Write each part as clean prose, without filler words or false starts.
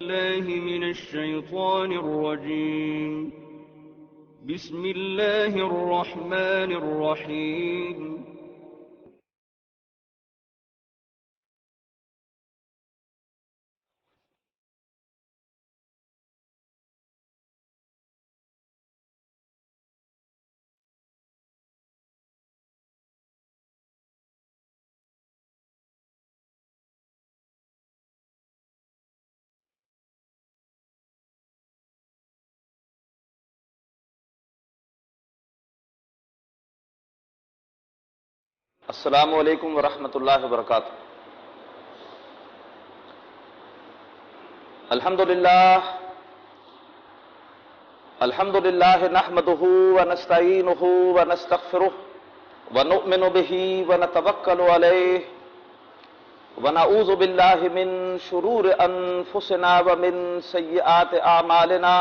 الله من الشيطان الرجيم. بسم الله الرحمن الرحيم. السلام علیکم ورحمۃ اللہ وبرکاتہ۔ الحمد للہ نحمده ونستعینه ونستغفره ونؤمن به ونتوکل علیہ ونعوذ باللہ من شرور انفسنا ومن سیئات اعمالنا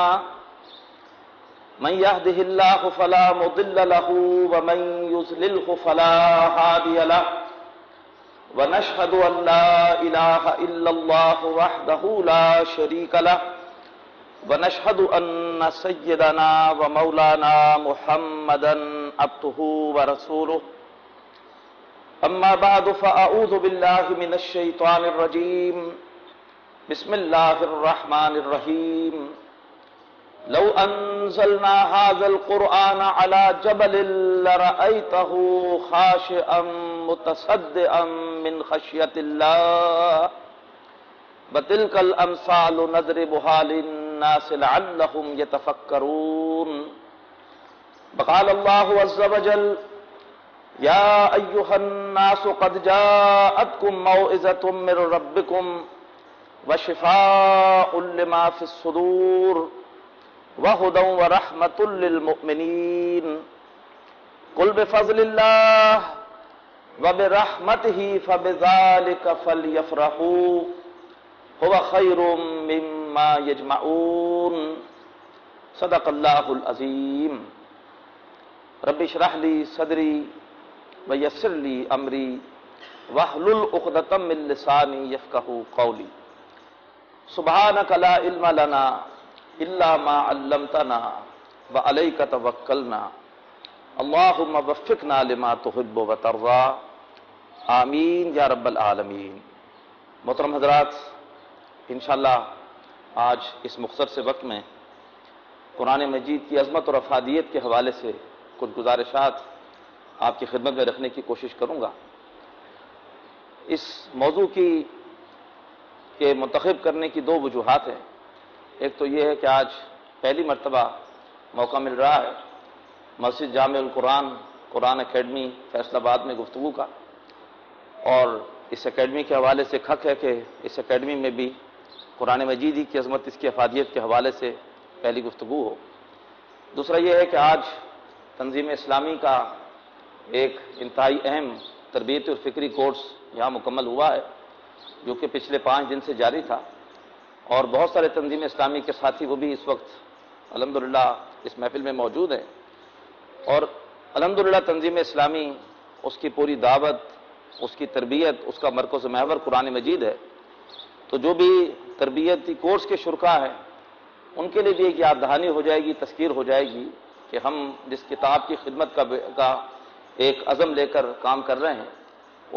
من يهده الله فلا مضل له ومن يضلله فلا هادي له ونشهد أن لا إله إلا الله وحده لا شريك له ونشهد أن سيدنا ومولانا محمدا عبده ورسوله أما بعد فأعوذ بالله من الشيطان الرجيم بسم الله الرحمن الرحيم لو انزلنا هذا القرآن على جبل لرأيته خاشعا متصدعا من خشية الله وتلك الأمثال نضربها للناس لعلهم يتفكرون وقال الله عز وجل يا أيها الناس قد جاءتكم موعظة من ربكم وشفاء لما في الصدور وَهُدًى وَرَحْمَةٌ لِّلْمُؤْمِنِينَ قُلْ بِفَضْلِ اللَّهِ وَبِرَحْمَتِهِ فَبِذَلِكَ فَلْيَفْرَحُوا هُوَ خَيْرٌ مِّمَّا يَجْمَعُونَ صدق اللہ العظیم۔ رب اشرح لی صدری ویسر لی امری واحلل عقدۃ من لسانی یفقہوا قولی۔ سبحانک لا علم لنا الا ما علمتنا وعلیک توکلنا اللہم وفقنا لما تحب وترضى آمین یا رب العالمین۔ محترم حضرات، انشاءاللہ آج اس مختصر سے وقت میں قرآن مجید کی عظمت اور افادیت کے حوالے سے کچھ گزارشات آپ کی خدمت میں رکھنے کی کوشش کروں گا۔ اس موضوع کے منتخب کرنے کی دو وجوہات ہیں۔ ایک تو یہ ہے کہ آج پہلی مرتبہ موقع مل رہا ہے مسجد جامع القرآن قرآن اکیڈمی فیصل آباد میں گفتگو کا، اور اس اکیڈمی کے حوالے سے حق ہے کہ اس اکیڈمی میں بھی قرآن مجید کی عظمت، اس کی افادیت کے حوالے سے پہلی گفتگو ہو۔ دوسرا یہ ہے کہ آج تنظیم اسلامی کا ایک انتہائی اہم تربیتی اور فکری کورس یہاں مکمل ہوا ہے، جو کہ پچھلے 5 دن سے جاری تھا، اور بہت سارے تنظیم اسلامی کے ساتھی وہ بھی اس وقت الحمدللہ اس محفل میں موجود ہیں، اور الحمدللہ تنظیم اسلامی، اس کی پوری دعوت، اس کی تربیت، اس کا مرکز محور قرآن مجید ہے۔ تو جو بھی تربیتی کورس کے شرکاء ہیں ان کے لیے بھی ایک یاد دہانی ہو جائے گی، تذکیر ہو جائے گی کہ ہم جس کتاب کی خدمت کا ایک عزم لے کر کام کر رہے ہیں،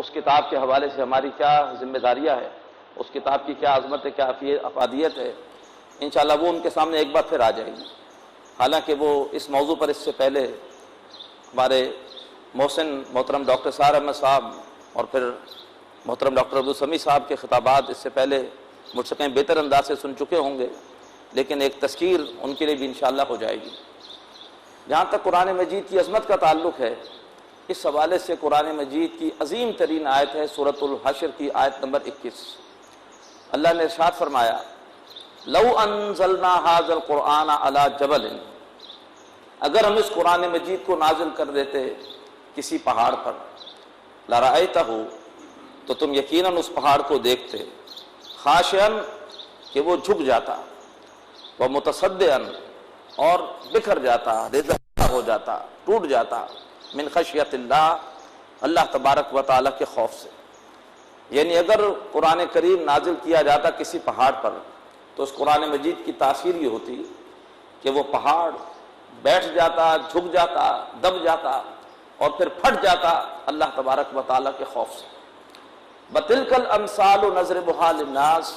اس کتاب کے حوالے سے ہماری کیا ذمہ داریاں ہیں، اس کتاب کی کیا عظمت ہے، کیا افادیت ہے، انشاءاللہ وہ ان کے سامنے ایک بار پھر آ جائے گی۔ حالانکہ وہ اس موضوع پر اس سے پہلے ہمارے محسن محترم ڈاکٹر سار احمد صاحب اور پھر محترم ڈاکٹر عبدالسمیع صاحب کے خطابات اس سے پہلے مجھ سے کہیں بہتر انداز سے سن چکے ہوں گے، لیکن ایک تذکیر ان کے لیے بھی انشاءاللہ ہو جائے گی۔ جہاں تک قرآن مجید کی عظمت کا تعلق ہے، اس حوالے سے قرآن مجید کی عظیم ترین آیت ہے سورۃ الحشر کی آیت نمبر 21۔ اللہ نے ارشاد فرمایا لو انزلنا هذا القرآن على جبل، اگر ہم اس قرآن مجید کو نازل کر دیتے کسی پہاڑ پر، لرأیتہ، تو تم یقیناً اس پہاڑ کو دیکھتے، خاشعا، کہ وہ جھک جاتا، ومتصدعا، اور بکھر جاتا، رضا ہو جاتا، ٹوٹ جاتا، من خشیت اللہ، اللہ تبارک و تعالیٰ کے خوف سے۔ یعنی اگر قرآن کریم نازل کیا جاتا کسی پہاڑ پر تو اس قرآن مجید کی تاثیر یہ ہوتی کہ وہ پہاڑ بیٹھ جاتا، جھک جاتا، دب جاتا اور پھر پھٹ جاتا اللہ تبارک و تعالیٰ کے خوف سے۔ بَتِلْكَ الْأَمْثَالُ نَضْرِبُهَا لِلنَّاسِ،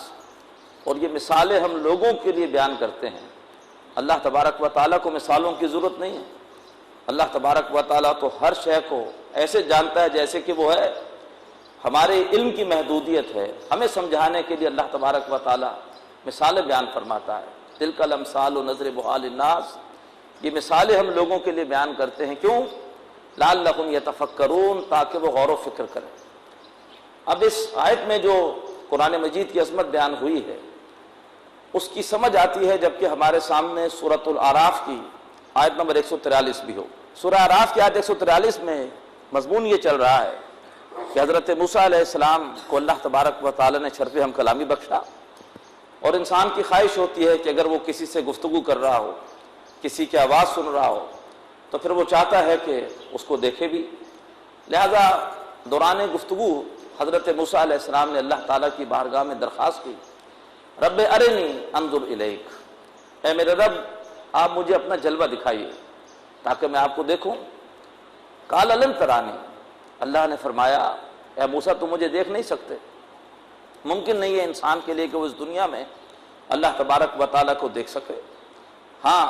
اور یہ مثالیں ہم لوگوں کے لیے بیان کرتے ہیں۔ اللہ تبارک و تعالیٰ کو مثالوں کی ضرورت نہیں ہے۔ اللہ تبارک و تعالیٰ تو ہر شے کو ایسے جانتا ہے جیسے کہ وہ ہے۔ ہمارے علم کی محدودیت ہے، ہمیں سمجھانے کے لیے اللہ تبارک و تعالیٰ مثالیں بیان فرماتا ہے۔ تِلْكَ الْأَمْثَالُ نَضْرِبُهَا لِلنَّاسِ، یہ مثالیں ہم لوگوں کے لیے بیان کرتے ہیں، کیوں؟ لَعَلَّهُمْ يَتَفَكَّرُونَ، تاکہ وہ غور و فکر کریں۔ اب اس آیت میں جو قرآن مجید کی عظمت بیان ہوئی ہے اس کی سمجھ آتی ہے جبکہ ہمارے سامنے سورۃ الاعراف کی آیت نمبر 143 بھی ہو۔ سورہ اعراف کی آیت 143 میں مضمون یہ چل رہا ہے کہ حضرت موسیٰ علیہ السلام کو اللہ تبارک و تعالی نے شرف ہم کلامی بخشا، اور انسان کی خواہش ہوتی ہے کہ اگر وہ کسی سے گفتگو کر رہا ہو، کسی کی آواز سن رہا ہو، تو پھر وہ چاہتا ہے کہ اس کو دیکھے بھی۔ لہذا دوران گفتگو حضرت موسیٰ علیہ السلام نے اللہ تعالیٰ کی بارگاہ میں درخواست کی، رب ارنی انظر الیک، اے میرے رب آپ مجھے اپنا جلوہ دکھائیے تاکہ میں آپ کو دیکھوں۔ قال لن ترانی، اللہ نے فرمایا اے موسیٰ تم مجھے دیکھ نہیں سکتے، ممکن نہیں ہے انسان کے لیے کہ وہ اس دنیا میں اللہ تبارک و تعالیٰ کو دیکھ سکے۔ ہاں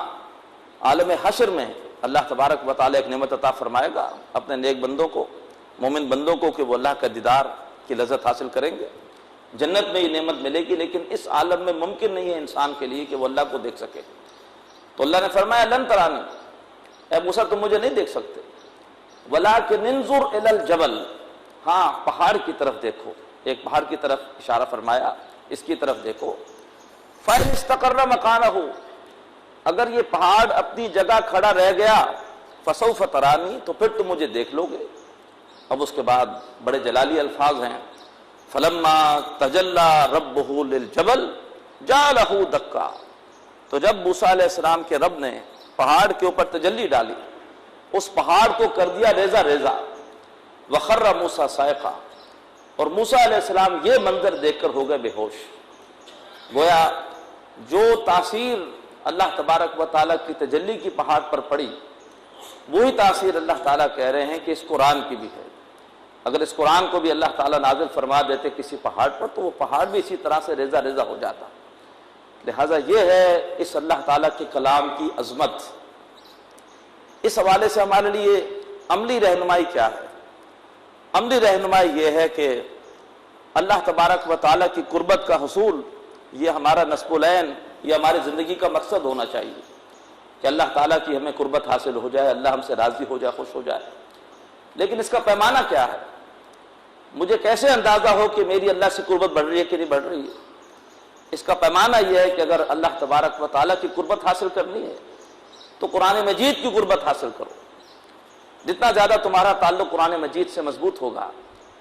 عالم حشر میں اللہ تبارک و تعالیٰ ایک نعمت عطا فرمائے گا اپنے نیک بندوں کو، مومن بندوں کو، کہ وہ اللہ کا دیدار کی لذت حاصل کریں گے، جنت میں یہ نعمت ملے گی، لیکن اس عالم میں ممکن نہیں ہے انسان کے لیے کہ وہ اللہ کو دیکھ سکے۔ تو اللہ نے فرمایا لن ترانی، اے موسیٰ تم مجھے نہیں دیکھ سکتے، ولکن انظر الی الجبل، ہاں پہاڑ کی طرف دیکھو، ایک پہاڑ کی طرف اشارہ فرمایا، اس کی طرف دیکھو، فَإِنِ اسْتَقَرَّ مَكَانَهُ، اگر یہ پہاڑ اپنی جگہ کھڑا رہ گیا، فَسَوْفَ تَرَانِي، تو پھر تم مجھے دیکھ لو گے۔ اب اس کے بعد بڑے جلالی الفاظ ہیں، فَلَمَّا تَجَلَّى رَبُّهُ لِلْجَبَلِ جَعَلَهُ دَكًّا، تو جب موسیٰ علیہ السلام کے رب نے پہاڑ کے اوپر تجلی ڈالی، اس پہاڑ کو کر دیا ریزہ ریزہ، وَخَرَّ مُوسَىٰ صَعِقًا، اور موسیٰ علیہ السلام یہ منظر دیکھ کر ہو گئے بے ہوش۔ گویا جو تاثیر اللہ تبارک و تعالیٰ کی تجلی کی پہاڑ پر پڑی، وہی تاثیر اللہ تعالیٰ کہہ رہے ہیں کہ اس قرآن کی بھی ہے۔ اگر اس قرآن کو بھی اللہ تعالیٰ نازل فرما دیتے کسی پہاڑ پر تو وہ پہاڑ بھی اسی طرح سے ریزہ ریزہ ہو جاتا۔ لہٰذا یہ ہے اس اللہ تعالیٰ کے کلام کی عظمت۔ اس حوالے سے ہمارے لیے عملی رہنمائی کیا ہے؟ عملی رہنمائی یہ ہے کہ اللہ تبارک و تعالیٰ کی قربت کا حصول یہ ہمارا نصب العین، یہ ہماری زندگی کا مقصد ہونا چاہیے کہ اللہ تعالیٰ کی ہمیں قربت حاصل ہو جائے، اللہ ہم سے راضی ہو جائے، خوش ہو جائے۔ لیکن اس کا پیمانہ کیا ہے؟ مجھے کیسے اندازہ ہو کہ میری اللہ سے قربت بڑھ رہی ہے کہ نہیں بڑھ رہی ہے؟ اس کا پیمانہ یہ ہے کہ اگر اللہ تبارک و تعالیٰ کی قربت حاصل کرنی ہے تو قرآن مجید کی قربت حاصل کرو۔ جتنا زیادہ تمہارا تعلق قرآن مجید سے مضبوط ہوگا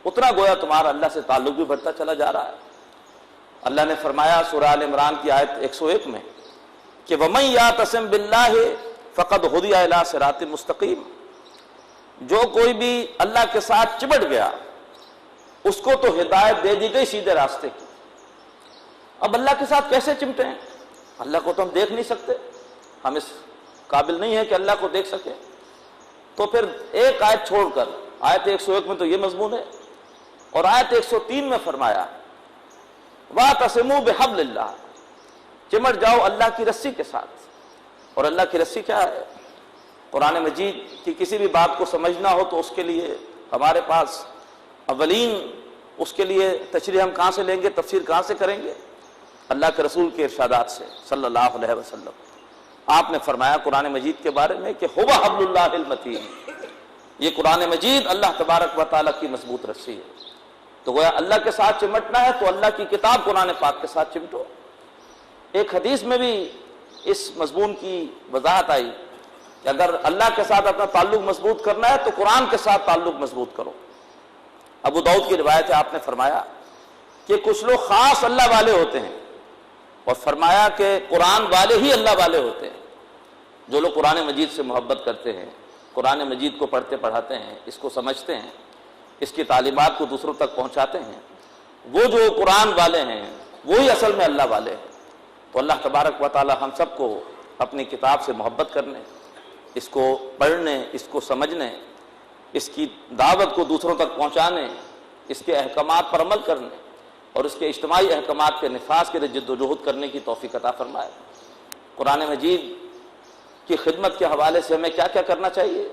اتنا گویا تمہارا اللہ سے تعلق بھی بڑھتا چلا جا رہا ہے۔ اللہ نے فرمایا سورہ آل عمران کی آیت 101 میں کہ وَمَن يَعْتَصِم بِاللَّهِ فَقَدْ هُدِيَ إِلَىٰ صِرَاطٍ مُسْتَقِيمٍ، جو کوئی بھی اللہ کے ساتھ چمٹ گیا اس کو تو ہدایت دے دی گئی سیدھے راستے کی۔ اب اللہ کے ساتھ کیسے چمٹیں؟ اللہ کو تو ہم دیکھ نہیں سکتے، ہم اس قابل نہیں ہیں کہ اللہ کو دیکھ سکیں۔ تو پھر ایک آیت چھوڑ کر آیت 101 میں تو یہ مضمون ہے، اور آیت 103 میں فرمایا وَاعْتَصِمُوا بِحَبْلِ اللَّهِ، چمٹ جاؤ اللہ کی رسی کے ساتھ۔ اور اللہ کی رسی کیا ہے؟ قرآن مجید کی کسی بھی بات کو سمجھنا ہو تو اس کے لیے ہمارے پاس اولین اس کے لیے تشریح ہم کہاں سے لیں گے، تفسیر کہاں سے کریں گے؟ اللہ کے رسول کے ارشادات سے صلی اللہ علیہ وسلم۔ آپ نے فرمایا قرآن مجید کے بارے میں کہ هو حبل اللہ المتین، یہ قرآن مجید اللہ تبارک و تعالیٰ کی مضبوط رسی ہے۔ تو گویا اللہ کے ساتھ چمٹنا ہے تو اللہ کی کتاب قرآن پاک کے ساتھ چمٹو۔ ایک حدیث میں بھی اس مضمون کی وضاحت آئی کہ اگر اللہ کے ساتھ اپنا تعلق مضبوط کرنا ہے تو قرآن کے ساتھ تعلق مضبوط کرو۔ ابو داؤد کی روایت ہے، آپ نے فرمایا کہ کچھ لوگ خاص اللہ والے ہوتے ہیں، اور فرمایا کہ قرآن والے ہی اللہ والے ہوتے ہیں۔ جو لوگ قرآن مجید سے محبت کرتے ہیں، قرآن مجید کو پڑھتے پڑھاتے ہیں، اس کو سمجھتے ہیں، اس کی تعلیمات کو دوسروں تک پہنچاتے ہیں، وہ جو قرآن والے ہیں وہی اصل میں اللہ والے ہیں۔ تو اللہ تبارک و تعالی ہم سب کو اپنی کتاب سے محبت کرنے، اس کو پڑھنے، اس کو سمجھنے، اس کی دعوت کو دوسروں تک پہنچانے، اس کے احکامات پر عمل کرنے اور اس کے اجتماعی احکامات کے نفاذ کے لیے جد و جہد کرنے کی توفیق عطا فرمائے۔ قرآن مجید کی خدمت کے حوالے سے ہمیں کیا کیا کرنا چاہیے؟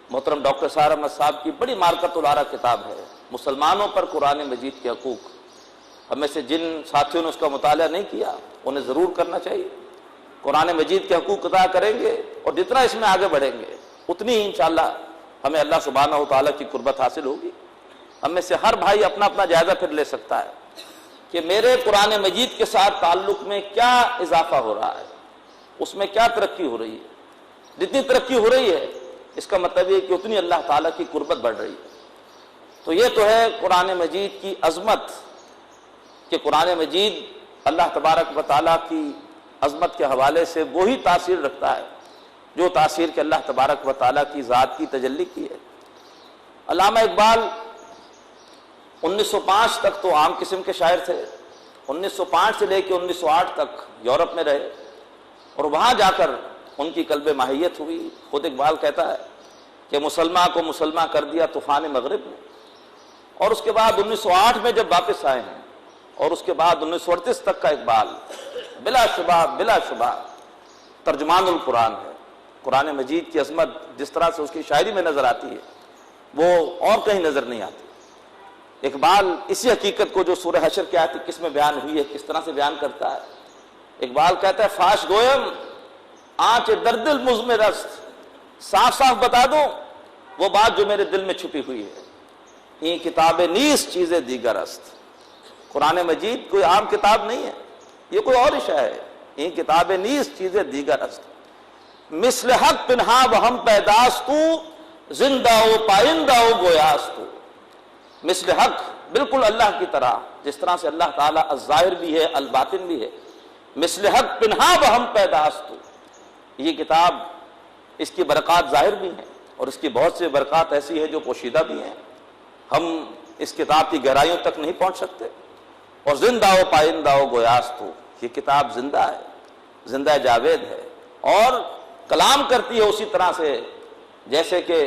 محترم ڈاکٹر سحر احمد صاحب کی بڑی مارکت العارہ کتاب ہے مسلمانوں پر قرآن مجید کے حقوق۔ ہمیں سے جن ساتھیوں نے اس کا مطالعہ نہیں کیا انہیں ضرور کرنا چاہیے۔ قرآن مجید کے حقوق ادا کریں گے اور جتنا اس میں آگے بڑھیں گے اتنی ہی انشاءاللہ ہمیں اللہ سبحانہ و تعالیٰ کی قربت حاصل ہوگی۔ ہم میں سے ہر بھائی اپنا اپنا جائزہ پھر لے سکتا ہے کہ میرے قرآن مجید کے ساتھ تعلق میں کیا اضافہ ہو رہا ہے، اس میں کیا ترقی ہو رہی ہے۔ جتنی ترقی ہو رہی ہے اس کا مطلب یہ کہ اتنی اللہ تعالیٰ کی قربت بڑھ رہی ہے۔ تو یہ تو ہے قرآن مجید کی عظمت کہ قرآن مجید اللہ تبارک و تعالیٰ کی عظمت کے حوالے سے وہی تاثیر رکھتا ہے جو تاثیر کہ اللہ تبارک و تعالیٰ کی ذات کی تجلی کی ہے۔ علامہ اقبال 1905 تک تو عام قسم کے شاعر تھے، 1905 سے لے کے 1908 تک یورپ میں رہے اور وہاں جا کر ان کی قلب ماہیت ہوئی۔ خود اقبال کہتا ہے کہ مسلمان کو مسلمان کر دیا طوفان مغرب نے، اور اس کے بعد 1908 میں جب واپس آئے ہیں اور اس کے بعد 1938 تک کا اقبال بلا شبہ ترجمان القرآن ہے۔ قرآن مجید کی عظمت جس طرح سے اس کی شاعری میں نظر آتی ہے وہ اور کہیں نظر نہیں آتی۔ اقبال اسی حقیقت کو جو سورہ حشر کی آیت کس میں بیان ہوئی ہے کس طرح سے بیان کرتا ہے۔ اقبال کہتا ہے فاش گویم آنچ درد المزم رست، صاف صاف بتا دوں وہ بات جو میرے دل میں چھپی ہوئی ہے۔ یہ کتاب نیس چیزیں دیگر است، قرآن مجید کوئی عام کتاب نہیں ہے، یہ کوئی اور اشیاء ہے۔ یہ کتاب نیس چیزیں دیگر است، مثل حق پنہا و ہم پیداستو، زندہ و پائندہ و گویاستو۔ مثل حق بالکل اللہ کی طرح، جس طرح سے اللہ تعالیٰ الظاہر بھی ہے الباطن بھی ہے۔ مثل حق پنہا و ہم پیداستو، یہ کتاب اس کی برکات ظاہر بھی ہیں اور اس کی بہت سی برکات ایسی ہے جو پوشیدہ بھی ہیں، ہم اس کتاب کی گہرائیوں تک نہیں پہنچ سکتے۔ اور زندہ و پائندہ و گویاستو، یہ کتاب زندہ ہے، زندہ جاوید ہے اور کلام کرتی ہے اسی طرح سے جیسے کہ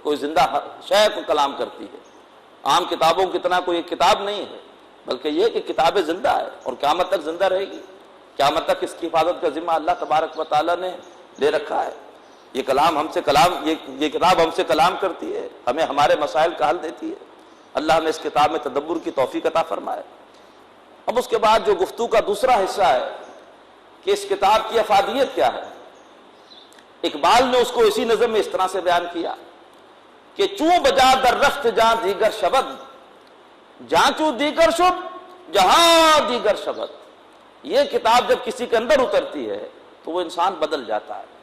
کوئی زندہ شے کو کلام کرتی ہے۔ عام کتابوں کی طرح کوئی کتاب نہیں ہے، بلکہ یہ کہ کتاب زندہ ہے اور قیامت تک زندہ رہے گی۔ قیامت تک اس کی حفاظت کا ذمہ اللہ تبارک و تعالیٰ نے لے رکھا ہے۔ یہ کتاب ہم سے کلام کرتی ہے، ہمیں ہمارے مسائل کا حل دیتی ہے۔ اللہ نے اس کتاب میں تدبر کی توفیق عطا فرمائے۔ اب اس کے بعد جو گفتگو کا دوسرا حصہ ہے کہ اس کتاب کی افادیت کیا ہے، اقبال نے اس کو اسی نظم میں اس طرح سے بیان کیا کہ چوں بجا در رفت جہاں دیگر شبد، جہاں چوں دیگر شب جہاں دیگر شبد۔ یہ کتاب جب کسی کے اندر اترتی ہے تو وہ انسان بدل جاتا ہے۔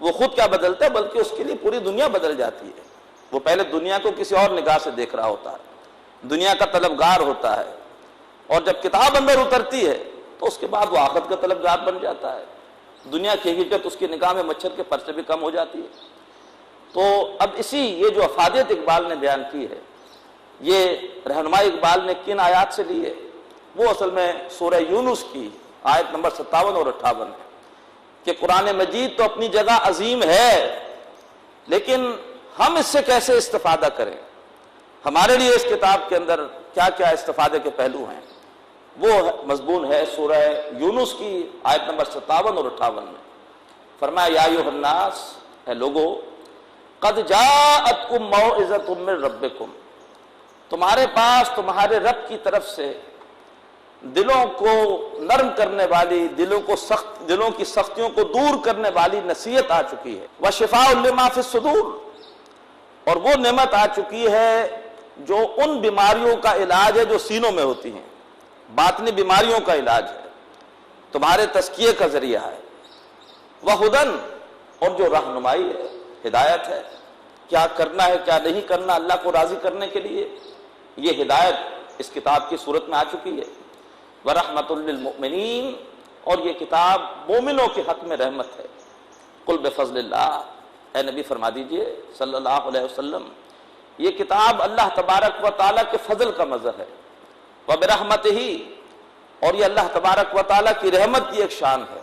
وہ خود کیا بدلتا ہے بلکہ اس کے لیے پوری دنیا بدل جاتی ہے۔ وہ پہلے دنیا کو کسی اور نگاہ سے دیکھ رہا ہوتا ہے، دنیا کا طلبگار ہوتا ہے، اور جب کتاب اندر اترتی ہے تو اس کے بعد وہ آخرت کا طلبگار بن جاتا ہے۔ دنیا کی حقیقت اس کی نگاہ میں مچھر کے پر سے بھی کم ہو جاتی ہے۔ تو اب یہ جو افادیت اقبال نے بیان کی ہے، یہ رہنمائی اقبال نے کن آیات سے لی ہے؟ وہ اصل میں سورہ یونس کی آیت نمبر 57 اور 58 ہے کہ قرآن مجید تو اپنی جگہ عظیم ہے، لیکن ہم اس سے کیسے استفادہ کریں، ہمارے لیے اس کتاب کے اندر کیا کیا استفادے کے پہلو ہیں، وہ مضمون ہے سورہ یونس کی آیت نمبر 57 اور 58 میں۔ فرمایا یا ایھا الناس، اے لوگو، قد جاءتکم موعظۃ من ربکم، تمہارے پاس تمہارے رب کی طرف سے دلوں کو نرم کرنے والی، دلوں کی سختیوں کو دور کرنے والی نصیحت آ چکی ہے۔ وشفاء لما فی الصدور، اور وہ نعمت آ چکی ہے جو ان بیماریوں کا علاج ہے جو سینوں میں ہوتی ہیں، باطنی بیماریوں کا علاج ہے، تمہارے تزکیے کا ذریعہ ہے۔ وہدن، اور جو رہنمائی ہے، ہدایت ہے، کیا کرنا ہے کیا نہیں کرنا اللہ کو راضی کرنے کے لیے، یہ ہدایت اس کتاب کی صورت میں آ چکی ہے۔ ورحمۃ للمؤمنین، اور یہ کتاب مومنوں کے حق میں رحمت ہے۔ قل بفضل اللہ، اے نبی فرما دیجئے صلی اللہ علیہ وسلم، یہ کتاب اللہ تبارک و تعالیٰ کے فضل کا مظہر ہے۔ وبرحمتہ، اور یہ اللہ تبارک و تعالیٰ کی رحمت کی ایک شان ہے۔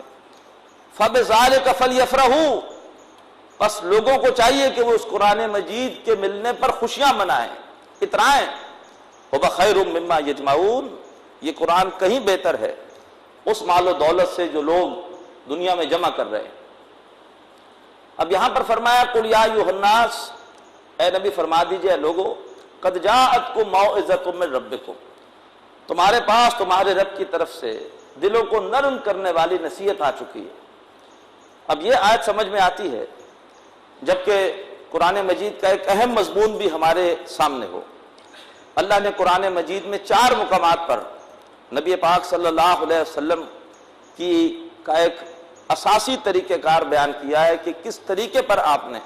فَبِذَلِكَ فَلْيَفْرَحُوا، بس لوگوں کو چاہیے کہ وہ اس قرآن مجید کے ملنے پر خوشیاں منائیں، اترائیں۔ وَخَيْرٌ مِّمَّا يَجْمَعُونَ، یہ قرآن کہیں بہتر ہے اس مال و دولت سے جو لوگ دنیا میں جمع کر رہے ہیں۔ اب یہاں پر فرمایا قُلْ يَا أَيُّهَا النَّاسُ، اے نبی فرما دیجئے لوگو، قَدْ جَاءَتْكُم مَّوْعِظَةٌ مِّن رَّبِّكُم، تمہارے پاس تمہارے رب کی طرف سے دلوں کو نرم کرنے والی نصیحت آ چکی ہے۔ اب یہ آیت سمجھ میں آتی ہے جبکہ قرآن مجید کا ایک اہم مضمون بھی ہمارے سامنے ہو۔ اللہ نے قرآن مجید میں 4 مقامات پر نبی پاک صلی اللہ علیہ وسلم کا ایک اساسی طریقہ کار بیان کیا ہے کہ کس طریقے پر آپ نے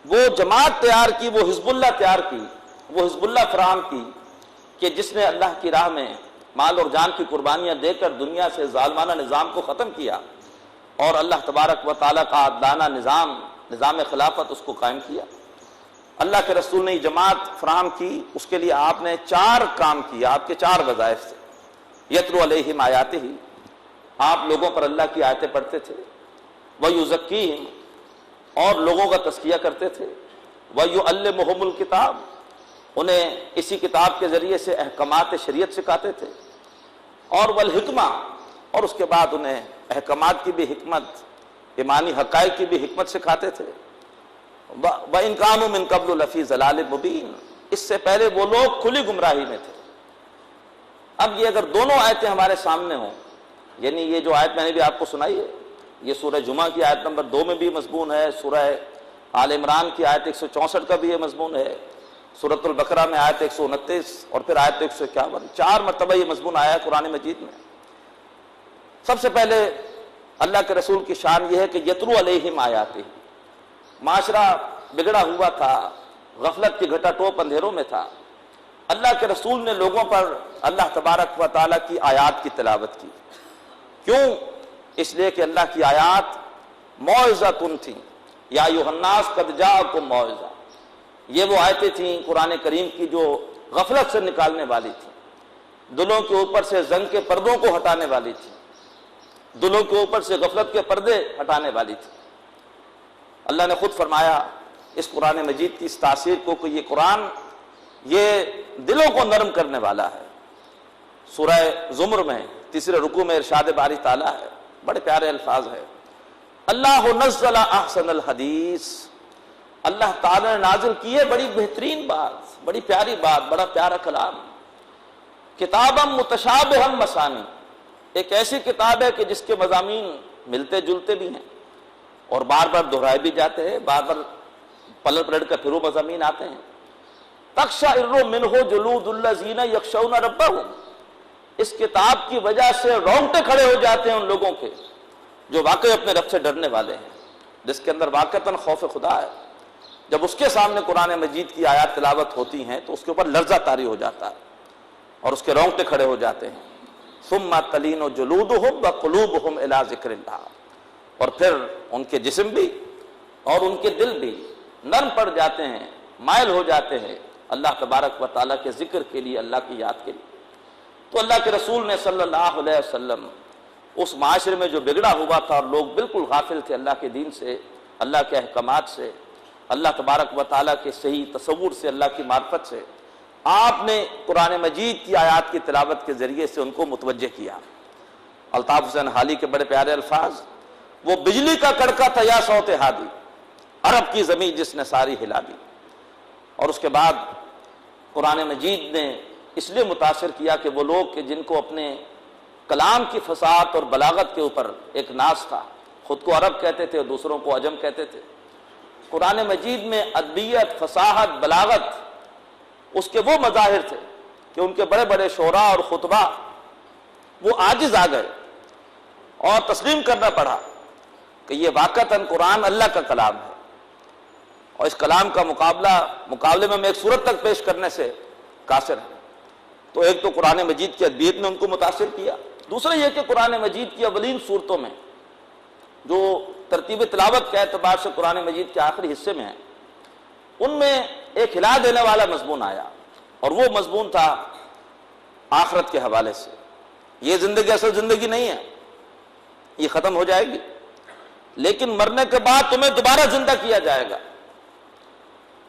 وہ جماعت تیار کی، وہ حزب اللہ تیار کی، وہ حزب اللہ فراہم کی کہ جس نے اللہ کی راہ میں مال اور جان کی قربانیاں دے کر دنیا سے ظالمانہ نظام کو ختم کیا اور اللہ تبارک و تعالیٰ کا عادلانہ نظام خلافت اس کو قائم کیا۔ اللہ کے رسول نے یہ جماعت فراہم کی، اس کے لیے آپ نے 4 کام کیا، آپ کے 4 وظائف سے۔ یتلو علیہم آیاتہ، آپ لوگوں پر اللہ کی آیتیں پڑھتے تھے، ویزکیہم، اور لوگوں کا تزکیہ کرتے تھے، ویعلمہم الکتاب، انہیں اسی کتاب کے ذریعے سے احکامات شریعت سکھاتے تھے، اور والحکمہ، اور اس کے بعد انہیں احکامات کی بھی حکمت، ایمانی حقائق کی بھی حکمت سکھاتے تھے۔ وَإِن كَانُوا مِن قَبْلُ لَفِي ضَلَالٍ مُبِينٍ، اس سے پہلے وہ لوگ کھلی گمراہی میں تھے۔ اب یہ اگر دونوں آیتیں ہمارے سامنے ہوں، یعنی یہ جو آیت میں نے بھی آپ کو سنائی ہے، یہ سورہ جمعہ کی آیت نمبر 2 میں بھی مضمون ہے، سورہ آل عمران کی آیت 164 کا بھی یہ مضمون ہے، سورۃ البقرہ میں آیت 129 اور پھر آیت 151، 4 مرتبہ یہ مضمون آیا ہے قرآن مجید میں۔ سب سے پہلے اللہ کے رسول کی شان یہ ہے کہ یتلو علیہم آیاتہ، معاشرہ بگڑا ہوا تھا، غفلت کی گھٹا ٹوپ اندھیروں میں تھا، اللہ کے رسول نے لوگوں پر اللہ تبارک و تعالیٰ کی آیات کی تلاوت کی۔ کیوں؟ اس لیے کہ اللہ کی آیات موعظۃ تھیں، یا ایھا الناس قد جاءکم موعظہ، یہ وہ آیتیں تھیں قرآن کریم کی جو غفلت سے نکالنے والی تھیں، دلوں کے اوپر سے زنگ کے پردوں کو ہٹانے والی تھی، دلوں کے اوپر سے غفلت کے پردے ہٹانے والی تھی۔ اللہ نے خود فرمایا اس قرآن مجید کی اس تاثیر کو کہ یہ قرآن یہ دلوں کو نرم کرنے والا ہے۔ سورہ زمر میں 3 رکوع میں ارشاد باری تعالیٰ ہے، بڑے پیارے الفاظ ہے، اللہ نزل احسن الحدیث، اللہ تعالیٰ نے نازل کی ہے بڑی بہترین بات، بڑی پیاری بات، بڑا پیارا کلام، کتابا متشابہا مثانی، ایک ایسی کتاب ہے کہ جس کے مضامین ملتے جلتے بھی ہیں اور بار بار دہرائے بھی جاتے ہیں، بار بار پلٹ پلٹ کر پھر وہ مضامین آتے ہیں۔ تقشعر منہ جلود الذین یخشون ربہم، اس کتاب کی وجہ سے رونگٹے کھڑے ہو جاتے ہیں ان لوگوں کے جو واقعی اپنے رب سے ڈرنے والے ہیں، جس کے اندر واقعتاً خوف خدا ہے۔ جب اس کے سامنے قرآن مجید کی آیات تلاوت ہوتی ہیں تو اس کے اوپر لرزہ طاری ہو جاتا ہے اور اس کے رونگٹے کھڑے ہو جاتے ہیں۔ ثم تلین جلودہم وقلوبہم الی ذکر اللہ، اور پھر ان کے جسم بھی اور ان کے دل بھی نرم پڑ جاتے ہیں، مائل ہو جاتے ہیں اللہ تبارک و تعالیٰ کے ذکر کے لیے، اللہ کی یاد کے لیے۔ تو اللہ کے رسول نے صلی اللہ علیہ وسلم اس معاشرے میں جو بگڑا ہوا تھا اور لوگ بالکل غافل تھے اللہ کے دین سے، اللہ کے احکامات سے، اللہ تبارک و تعالیٰ کے صحیح تصور سے، اللہ کی معرفت سے، آپ نے قرآن مجید کی آیات کی تلاوت کے ذریعے سے ان کو متوجہ کیا۔ الطاف حسین حالی کے بڑے پیارے الفاظ، وہ بجلی کا کڑکا تھا یا صوت ہادی، عرب کی زمین جس نے ساری ہلا دی۔ اور اس کے بعد قرآن مجید نے اس لیے متاثر کیا کہ وہ لوگ کہ جن کو اپنے کلام کی فصاحت اور بلاغت کے اوپر ایک ناز تھا، خود کو عرب کہتے تھے اور دوسروں کو عجم کہتے تھے، قرآن مجید میں ادبیت، فصاحت، بلاغت اس کے وہ مظاہر تھے کہ ان کے بڑے بڑے شعراء اور خطبہ وہ عاجز آ گئے اور تسلیم کرنا پڑا کہ یہ واقعتاً قرآن اللہ کا کلام ہے، اور اس کلام کا مقابلے میں ایک صورت تک پیش کرنے سے قاصر ہے۔ تو ایک تو قرآن مجید کی ادبیت نے ان کو متاثر کیا، دوسرا یہ کہ قرآن مجید کی اولین صورتوں میں جو ترتیب تلاوت کے اعتبار سے قرآن مجید کے آخری حصے میں ہیں، ان میں ایک ہلا دینے والا مضمون آیا، اور وہ مضمون تھا آخرت کے حوالے سے، یہ زندگی اصل زندگی نہیں ہے، یہ ختم ہو جائے گی، لیکن مرنے کے بعد تمہیں دوبارہ زندہ کیا جائے گا،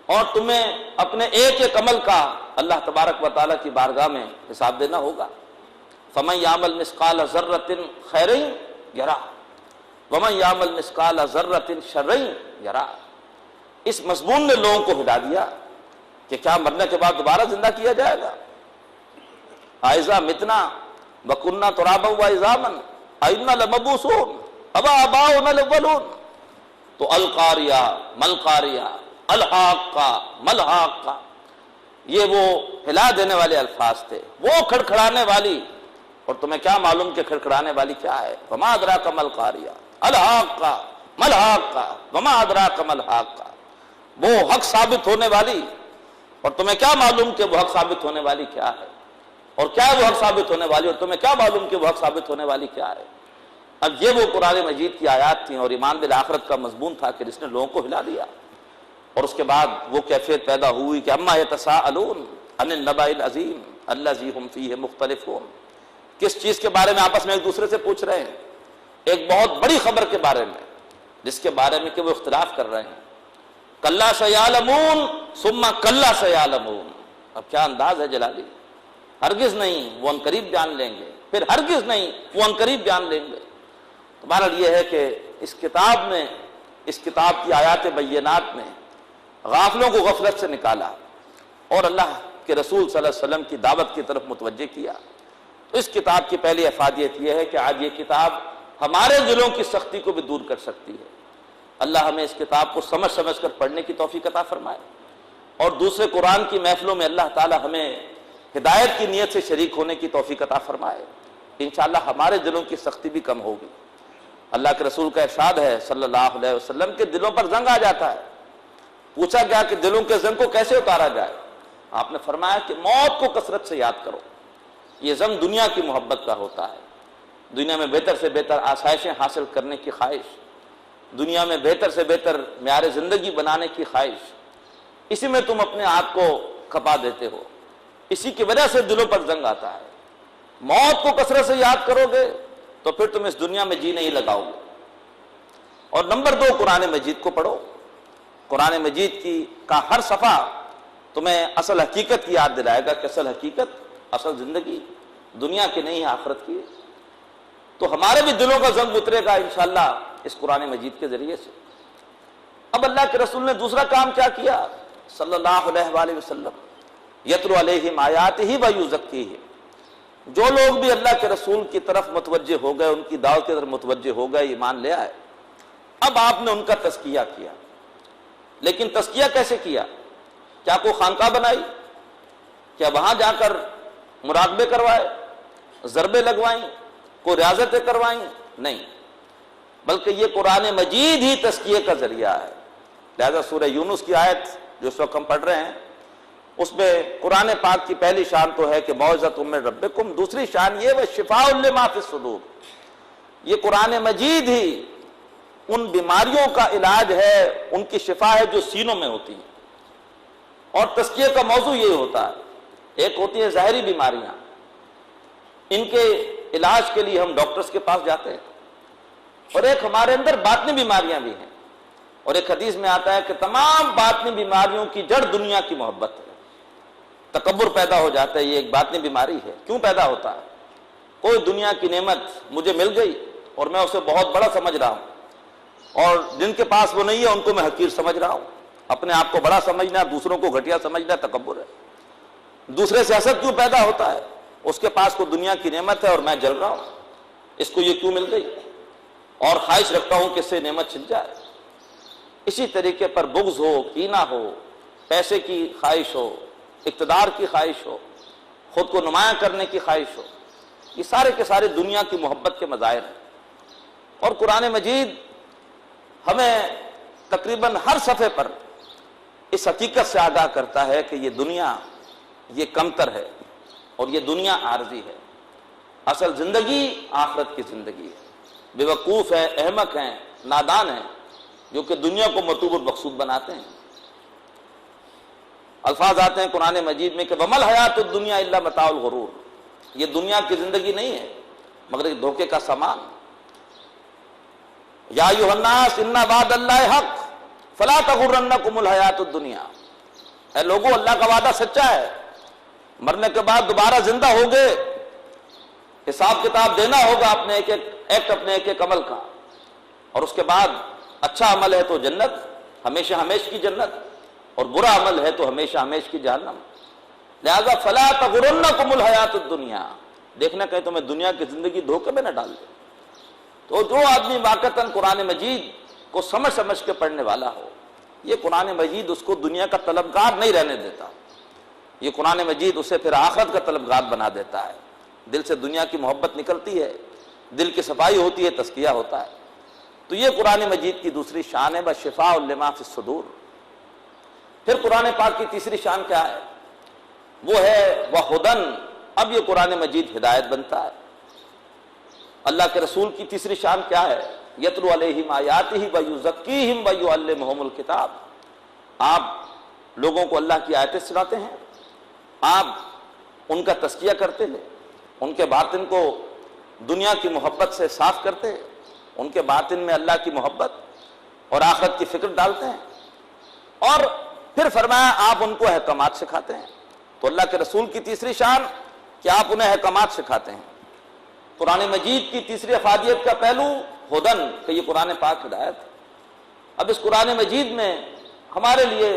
اور تمہیں اپنے ایک ایک عمل کا اللہ تبارک و تعالیٰ کی بارگاہ میں حساب دینا ہوگا۔ فَمَن يَعْمَلْ مِثْقَالَ ذَرَّةٍ خَيْرًا يَرَهُ وَمَن يَعْمَلْ مِثْقَالَ ذَرَّةٍ شَرًّا يَرَهُ۔ اس مضمون نے لوگوں کو ہلا دیا کہ کیا مرنے کے بعد دوبارہ زندہ کیا جائے گا؟ اَإِذَا مِتْنَا وَكُنَّا تُرَابًا وَعِظَامًا أَإِنَّا لَمَبْعُوثُونَ أَوْ آبَاؤُنَا الْأَوَّلُونَ۔ تو القاریہ ملقاریہ الحاقہ ملحاقہ، یہ وہ ہلا دینے والے الفاظ تھے، وہ کھڑکھڑانے والی، اور تمہیں کیا معلوم کہ کھڑکھڑانے والی کیا ہے؟ وما ادراک ما القاریہ الحاقہ ملحاقہ وما ادراک ما الحاقہ، وہ حق ثابت ہونے والی، اور تمہیں کیا معلوم کہ وہ حق ثابت ہونے والی کیا ہے، اور کیا ہے وہ حق ثابت ہونے والی، اور تمہیں کیا معلوم کہ وہ حق ثابت ہونے والی کیا ہے۔ اب یہ وہ قرآن مجید کی آیات تھیں اور ایمان بالآخرت کا مضمون تھا کہ جس نے لوگوں کو ہلا دیا، اور اس کے بعد وہ کیفیت پیدا ہوئی کہ اما یتساءلون عن النبأ العظیم الذی ہم فیہ مختلفون، کس چیز کے بارے میں آپس میں ایک دوسرے سے پوچھ رہے ہیں؟ ایک بہت بڑی خبر کے بارے میں، جس کے بارے میں کہ وہ اختلاف کر رہے ہیں۔ کلا سیعلمون ثم کلا سیعلمون، اب کیا انداز ہے جلالی، ہرگز نہیں وہ عنقریب جان لیں گے، پھر ہرگز نہیں وہ عنقریب جان لیں گے۔ تو بہرحال یہ ہے کہ اس کتاب میں، اس کتاب کی آیات بینات میں غافلوں کو غفلت سے نکالا اور اللہ کے رسول صلی اللہ علیہ وسلم کی دعوت کی طرف متوجہ کیا۔ اس کتاب کی پہلی افادیت یہ ہے کہ آج یہ کتاب ہمارے دلوں کی سختی کو بھی دور کر سکتی ہے۔ اللہ ہمیں اس کتاب کو سمجھ سمجھ کر پڑھنے کی توفیق عطا فرمائے، اور دوسرے قرآن کی محفلوں میں اللہ تعالی ہمیں ہدایت کی نیت سے شریک ہونے کی توفیق عطا فرمائے۔ انشاءاللہ ہمارے دلوں کی سختی بھی کم ہوگی۔ اللہ کے رسول کا ارشاد ہے صلی اللہ علیہ وسلم کہ دلوں پر زنگ آ جاتا ہے۔ پوچھا گیا کہ دلوں کے زنگ کو کیسے اتارا جائے؟ آپ نے فرمایا کہ موت کو کثرت سے یاد کرو۔ یہ زنگ دنیا کی محبت کا ہوتا ہے، دنیا میں بہتر سے بہتر آسائشیں حاصل کرنے کی خواہش، دنیا میں بہتر سے بہتر معیار زندگی بنانے کی خواہش، اسی میں تم اپنے آپ کو کھپا دیتے ہو، اسی کی وجہ سے دلوں پر زنگ آتا ہے۔ موت کو کثرت سے یاد کرو گے تو پھر تم اس دنیا میں جی نہیں لگاؤ گے۔ اور نمبر 2، قرآن مجید کو پڑھو۔ قرآن مجید کا ہر صفحہ تمہیں اصل حقیقت کی یاد دلائے گا کہ اصل حقیقت، اصل زندگی دنیا کی نہیں ہے، آخرت کی ہے۔ تو ہمارے بھی دلوں کا زنگ اترے گا انشاءاللہ اس قرآن مجید کے ذریعے سے۔ اب اللہ کے رسول نے دوسرا کام کیا کیا صلی اللہ علیہ وآلہ وسلم؟ یتلو علیہم آیاتہ ویزکیہم، جو لوگ بھی اللہ کے رسول کی طرف متوجہ ہو گئے، ان کی دعوت کی طرف متوجہ ہو گئے، ایمان لے آئے، اب آپ نے ان کا تزکیہ کیا۔ لیکن تزکیہ کیسے کیا؟ کیا کوئی خانقاہ بنائی؟ کیا وہاں جا کر مراقبے کروائے، ضربے لگوائیں، کوئی ریاضتیں کروائیں؟ نہیں، بلکہ یہ قرآن مجید ہی تزکیے کا ذریعہ ہے۔ لہذا سورہ یونس کی آیت جو اس وقت ہم پڑھ رہے ہیں، اس میں قرآن پاک کی پہلی شان تو ہے کہ موعظۃ من ربکم، دوسری شان یہ وشفاء لما فی الصدور، یہ قرآن مجید ہی ان بیماریوں کا علاج ہے، ان کی شفا ہے جو سینوں میں ہوتی ہیں۔ اور تزکیے کا موضوع یہ ہوتا ہے، ایک ہوتی ہے ظاہری بیماریاں، ان کے علاج کے لیے ہم ڈاکٹرز کے پاس جاتے ہیں، اور ایک ہمارے اندر باطنی بیماریاں بھی ہیں، اور ایک حدیث میں آتا ہے کہ تمام باطنی بیماریوں کی جڑ دنیا کی محبت ہے۔ تکبر پیدا ہو جاتا ہے، یہ ایک باطنی بیماری ہے۔ کیوں پیدا ہوتا ہے؟ کوئی دنیا کی نعمت مجھے مل گئی اور میں اسے بہت بڑا سمجھ رہا ہوں، اور جن کے پاس وہ نہیں ہے ان کو میں حقیر سمجھ رہا ہوں۔ اپنے آپ کو بڑا سمجھنا، دوسروں کو گھٹیا سمجھنا تکبر ہے۔ دوسرے سے حسد کیوں پیدا ہوتا ہے؟ اس کے پاس کوئی دنیا کی نعمت ہے اور میں جل رہا ہوں، اس کو یہ کیوں مل گئی، اور خواہش رکھتا ہوں کہ اس سے نعمت چھن جائے۔ اسی طریقے پر بغض ہو، کینہ ہو، پیسے کی خواہش ہو، اقتدار کی خواہش ہو، خود کو نمایاں کرنے کی خواہش ہو، یہ سارے کے سارے دنیا کی محبت کے مظاہر ہیں۔ اور قرآن مجید ہمیں تقریباً ہر صفحے پر اس حقیقت سے آگاہ کرتا ہے کہ یہ دنیا یہ کمتر ہے، اور یہ دنیا عارضی ہے۔ اصل زندگی آخرت کی زندگی ہے۔ بے وقوف ہیں، احمق ہیں، نادان ہیں جو کہ دنیا کو مطلوب المقصود بناتے ہیں۔ الفاظ آتے ہیں قرآن مجید میں کہ وَمَا الْحَيَاةُ الدُّنْيَا إِلَّا مَتَاعُ الْغُرُورِ، یہ دنیا کی زندگی نہیں ہے مگر ایک دھوکے کا سامان۔ یا ایھا الناس ان وعد اللہ حق فلا تغرنکم الحیات الدنیا، اے لوگو اللہ کا وعدہ سچا ہے، مرنے کے بعد دوبارہ زندہ ہوگے، حساب کتاب دینا ہوگا اپنے ایک ایک اپنے ایک عمل کا، اور اس کے بعد اچھا عمل ہے تو جنت، ہمیشہ ہمیش کی جنت، اور برا عمل ہے تو ہمیشہ ہمیش کی جہنم۔ لہذا فلا تغرنکم الحیات الدنیا، دیکھنا کہیں تمہیں دنیا کی زندگی دھوکے میں نہ ڈال دے۔ تو جو آدمی واقعتاً قرآن مجید کو سمجھ سمجھ کے پڑھنے والا ہو، یہ قرآن مجید اس کو دنیا کا طلبگار نہیں رہنے دیتا، یہ قرآن مجید اسے پھر آخرت کا طلبگار بنا دیتا ہے۔ دل سے دنیا کی محبت نکلتی ہے، دل کی صفائی ہوتی ہے، تزکیہ ہوتا ہے۔ تو یہ قرآن مجید کی دوسری شان ہے، بشفاء لما فی الصدور۔ پھر قرآن پاک کی تیسری شان کیا ہے؟ وہ ہے وہدن۔ اب یہ قرآن مجید ہدایت بنتا ہے۔ اللہ کے رسول کی تیسری شان کیا ہے؟ یتلو علیہم آیاتہ ویزکیہم ویعلمہم الکتاب۔ آپ لوگوں کو اللہ کی آیتیں سناتے ہیں، آپ ان کا تزکیہ کرتے ہیں، ان کے باطن کو دنیا کی محبت سے صاف کرتے ہیں، ان کے باطن میں اللہ کی محبت اور آخرت کی فکر ڈالتے ہیں، اور پھر فرمایا آپ ان کو احکامات سکھاتے ہیں۔ تو اللہ کے رسول کی تیسری شان کہ آپ انہیں احکامات سکھاتے ہیں۔ قرآن مجید کی تیسری افادیت کا پہلو ہدن، کہ یہ قرآن پاک ہدایت ہے۔ اب اس قرآن مجید میں ہمارے لیے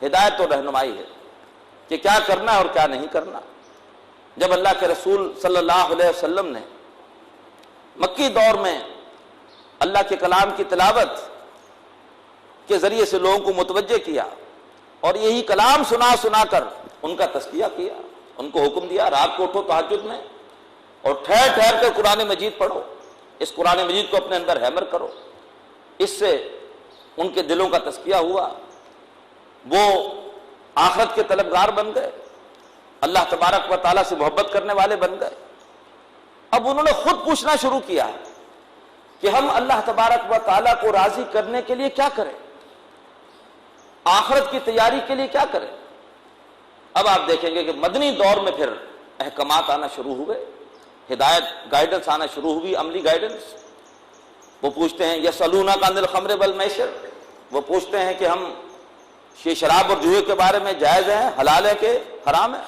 ہدایت اور رہنمائی ہے کہ کیا کرنا اور کیا نہیں کرنا۔ جب اللہ کے رسول صلی اللہ علیہ وسلم نے مکی دور میں اللہ کے کلام کی تلاوت کے ذریعے سے لوگوں کو متوجہ کیا اور یہی کلام سنا سنا کر ان کا تزکیہ کیا، ان کو حکم دیا رات کو اٹھو تہجد میں اور ٹھہر ٹھہر کر قرآن مجید پڑھو، اس قرآن مجید کو اپنے اندر ہیمر کرو۔ اس سے ان کے دلوں کا تزکیہ ہوا، وہ آخرت کے طلبگار بن گئے، اللہ تبارک و تعالیٰ سے محبت کرنے والے بن گئے۔ اب انہوں نے خود پوچھنا شروع کیا کہ ہم اللہ تبارک و تعالیٰ کو راضی کرنے کے لیے کیا کریں، آخرت کی تیاری کے لیے کیا کریں۔ اب آپ دیکھیں گے کہ مدنی دور میں پھر احکامات آنا شروع ہوئے، ہدایت گائیڈنس آنا شروع ہوئی، عملی گائیڈنس۔ وہ پوچھتے ہیں یسألونک عن الخمر والمیسر، وہ پوچھتے ہیں کہ ہم یہ شراب اور جوئے کے بارے میں جائز ہیں، حلال ہے کہ حرام ہے۔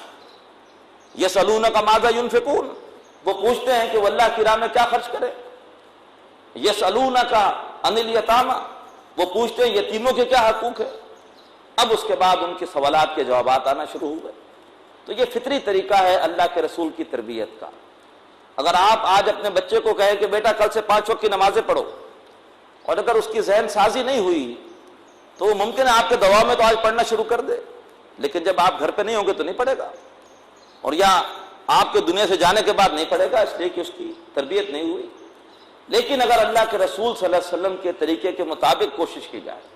یسألونک ماذا ینفقون، وہ پوچھتے ہیں کہ وہ اللہ کی راہ میں کیا خرچ کرے۔ یسألونک عن الیتامی، وہ پوچھتے ہیں یتیموں کے کیا حقوق ہے۔ اب اس کے بعد ان کے سوالات کے جوابات آنا شروع ہوئے۔ تو یہ فطری طریقہ ہے اللہ کے رسول کی تربیت کا۔ اگر آپ آج اپنے بچے کو کہیں کہ بیٹا کل سے 5 وقت کی نمازیں پڑھو، اور اگر اس کی ذہن سازی نہیں ہوئی تو وہ ممکن ہے آپ کے دوا میں تو آج پڑھنا شروع کر دے، لیکن جب آپ گھر پہ نہیں ہوں گے تو نہیں پڑھے گا، اور یا آپ کے دنیا سے جانے کے بعد نہیں پڑھے گا، اس لیے کہ اس کی تربیت نہیں ہوئی۔ لیکن اگر اللہ کے رسول صلی اللہ علیہ وسلم کے طریقے کے مطابق کوشش کی جائے